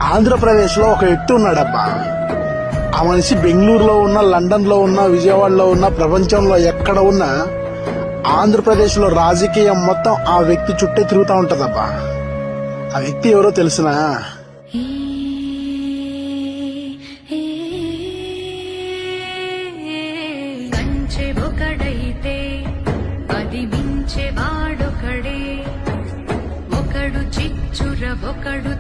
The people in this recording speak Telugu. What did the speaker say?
ఆంధ్రప్రదేశ్ లో ఒక వ్యక్తి ఉన్నాడబ్బా. ఆ మనిషి బెంగళూరులో ఉన్న, లండన్ లో ఉన్న, విజయవాడలో ఉన్న, ప్రపంచంలో ఎక్కడ ఉన్నా ఆంధ్రప్రదేశ్ లో రాజకీయం మొత్తం ఆ వ్యక్తి చుట్టే తిరుగుతా ఉంటదబ్బా. ఆ వ్యక్తి ఎవరో తెలుసునా? ఒకడైతే అది మించే వాడొకడే, ఒకడు చిచ్చుర ఒకడు